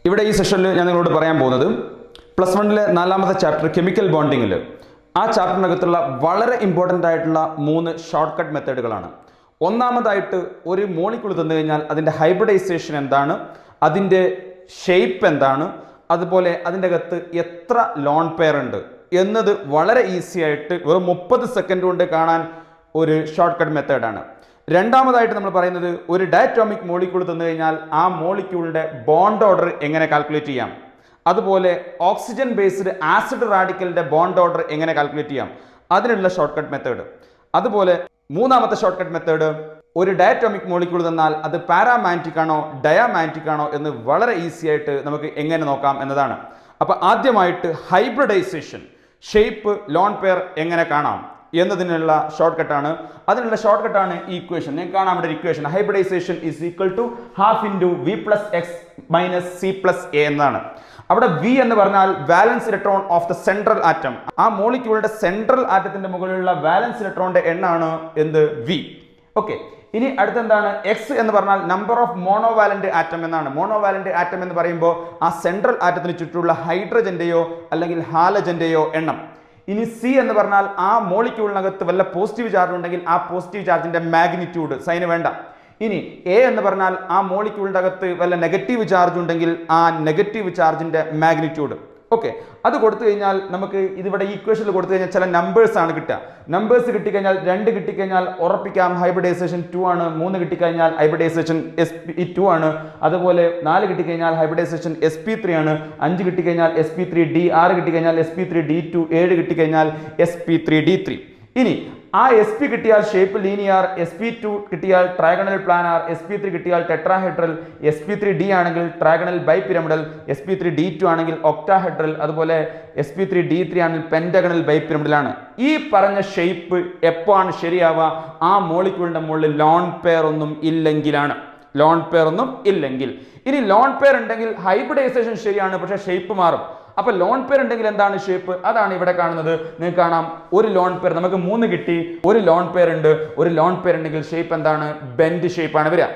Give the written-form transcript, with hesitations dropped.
ഇവിടെ ഈ സെഷനിൽ ഞാൻ നിങ്ങളോട് പറയാൻ പോകുന്നത് പ്ലസ് വണ്ണിലെ 4ാമത്തെ ചാപ്റ്റർ കെമിക്കൽ ബോണ്ടിങ്ങിൽ ആ ചാപ്റ്ററിനകത്തുള്ള വളരെ ഇമ്പോർട്ടൻ്റ് ആയിട്ടുള്ള 3 ഷോർട്ട് കട്ട് മെത്തേഡുകളാണ്. ഒന്നാമതായിട്ട് ഒരു മോളിക്യൂൾ തന്നു കഴിഞ്ഞാൽ അതിൻ്റെ ഹൈബ്രിഡൈസേഷൻ എന്താണ്, അതിൻ്റെ ഷേപ്പ് എന്താണ്, അതുപോലെ അതിൻ്റെ അകത്ത് എത്ര ലോൺ പെയർ ഉണ്ട് എന്നത് വളരെ ഈസി ആയിട്ട് വെറും 30 സെക്കൻഡ് കൊണ്ട് കാണാൻ ഒരു ഷോർട്ട് കട്ട് മെത്തേഡാണ്. രണ്ടാമതായിട്ട് നമ്മൾ പറയുന്നത് ഒരു ഡയറ്റോമിക് മോളിക്യൂൾ തന്നു കഴിഞ്ഞാൽ ആ മോളിക്യൂളിൻ്റെ ബോണ്ട് ഓർഡർ എങ്ങനെ കാൽക്കുലേറ്റ് ചെയ്യാം, അതുപോലെ ഓക്സിജൻ ബേസ്ഡ് ആസിഡ് റാഡിക്കലിൻ്റെ ബോണ്ട് ഓർഡർ എങ്ങനെ കാൽക്കുലേറ്റ് ചെയ്യാം, അതിനുള്ള ഷോർട്ട് കട്ട് മെത്തേഡ്. അതുപോലെ മൂന്നാമത്തെ ഷോർട്ട് കട്ട് മെത്തേഡ് ഒരു ഡയറ്റോമിക് മോളിക്യൂൾ തന്നാൽ അത് പാരാമാഗ്നറ്റിക് ആണോ ഡയാമാഗ്നറ്റിക് ആണോ എന്ന് വളരെ ഈസി ആയിട്ട് നമുക്ക് എങ്ങനെ നോക്കാം എന്നതാണ്. അപ്പോൾ ആദ്യമായിട്ട് ഹൈബ്രിഡൈസേഷൻ, ഷേപ്പ്, ലോൺ പെയർ എങ്ങനെ കാണാം എന്നതിനുള്ള ഷോർട്ട് കട്ടാണ്. അതിനുള്ള ഷോർട്ട് കട്ടാണ് ഈ ഇക്വേഷൻ. നിങ്ങൾക്ക് കാണാൻ ഇവിടെ equation hybridisation is equal to half into V plus X minus C plus A എന്നാണ്. അവിടെ വി എന്ന് പറഞ്ഞാൽ valence electron of the central atom. ആ മോളിക്യൂളിന്റെ സെൻട്രൽ ആറ്റത്തിന്റെ മുകളിലുള്ള വാലൻസ് ഇലക്ട്രോണിന്റെ എണ്ണാണ് എന്ത്, വി. ഓക്കെ, ഇനി അടുത്തെന്താണ്, എക്സ് എന്ന് പറഞ്ഞാൽ നമ്പർ ഓഫ് മോണോവാലന്റ് ആറ്റം എന്നാണ്. മോണോവാലന്റ് ആറ്റം എന്ന് പറയുമ്പോൾ ആ സെൻട്രൽ ആറ്റത്തിന് ചുറ്റുമുള്ള ഹൈഡ്രജന്റെയോ അല്ലെങ്കിൽ ഹാലജന്റെയോ എണ്ണം. ഇനി സി എന്ന് പറഞ്ഞാൽ ആ മോളിക്യൂളിനകത്ത് വല്ല പോസിറ്റീവ് ചാർജ് ഉണ്ടെങ്കിൽ ആ പോസിറ്റീവ് ചാർജിന്റെ മാഗ്നിറ്റ്യൂഡ്, സൈന് വേണ്ട. ഇനി എ എന്ന് പറഞ്ഞാൽ ആ മോളിക്യൂളിൻ്റെ അകത്ത് വല്ല നെഗറ്റീവ് ചാർജ് ഉണ്ടെങ്കിൽ ആ നെഗറ്റീവ് ചാർജിന്റെ മാഗ്നിറ്റ്യൂഡ്. ഓക്കെ, അത് കൊടുത്തു കഴിഞ്ഞാൽ നമുക്ക് ഇതിവിടെ ഈക്വേഷനിൽ കൊടുത്തു കഴിഞ്ഞാൽ ചില നമ്പേഴ്സ് ആണ് കിട്ടുക. നമ്പേഴ്സ് കിട്ടിക്കഴിഞ്ഞാൽ 2 കിട്ടിക്കഴിഞ്ഞാൽ ഉറപ്പിക്കാം ഹൈബ്രിഡൈസേഷൻ 2 ആണ്, 3 കിട്ടിക്കഴിഞ്ഞാൽ ഹൈബ്രിഡൈസേഷൻ sp2 ആണ്, അതുപോലെ 4 കിട്ടിക്കഴിഞ്ഞാൽ ഹൈബ്രിഡൈസേഷൻ sp3 ആണ്, 5 കിട്ടിക്കഴിഞ്ഞാൽ sp3d, 6 കിട്ടിക്കഴിഞ്ഞാൽ sp3d2, 7 കിട്ടിക്കഴിഞ്ഞാൽ sp3d3. ഇനി ആ sp കിട്ടിയാൽ ഷേപ്പ് ലീനിയർ, sp2 കിട്ടിയാൽ ട്രയാഗണൽ പ്ലാനാർ, sp3 കിട്ടിയാൽ ടെട്രാഹെഡ്രൽ, sp3d ആണെങ്കിൽ ട്രയാഗണൽ ബൈപിരമിഡൽ, sp3d2 ആണെങ്കിൽ ഒക്ടാഹെഡ്രൽ, അതുപോലെ sp3d3 ആണെങ്കിൽ പെന്റഗണൽ ബൈപിരമിഡലാണ്. ഈ പറഞ്ഞ ഷേപ്പ് എപ്പോഴാണ് ശരിയാവുക, ആ മോളിക്യൂളിന്റെ മുകളിൽ ലോൺ പെയർ ഒന്നും ഇല്ലെങ്കിലാണ്. ലോൺ പെയർ ഒന്നും ഇല്ലെങ്കിൽ. ഇനി ലോൺ പെയർ ഉണ്ടെങ്കിൽ ഹൈബ്രിഡൈസേഷൻ ശരിയാണ്, പക്ഷേ ഷേപ്പ് മാറും. അപ്പൊ ലോൺ പെയർ ഉണ്ടെങ്കിൽ എന്താണ് ഷേപ്പ്, അതാണ് ഇവിടെ കാണുന്നത്. നിങ്ങൾക്ക് കാണാം ഒരു ലോൺ പെയർ നമുക്ക് 3 കിട്ടി, ഒരു ലോൺ പെയർ ഉണ്ട്. ഒരു ലോൺ പെയർ ഉണ്ടെങ്കിൽ ഷേപ്പ് എന്താണ്, ബെൻഡ് ഷേപ്പ് ആണ് വരിക.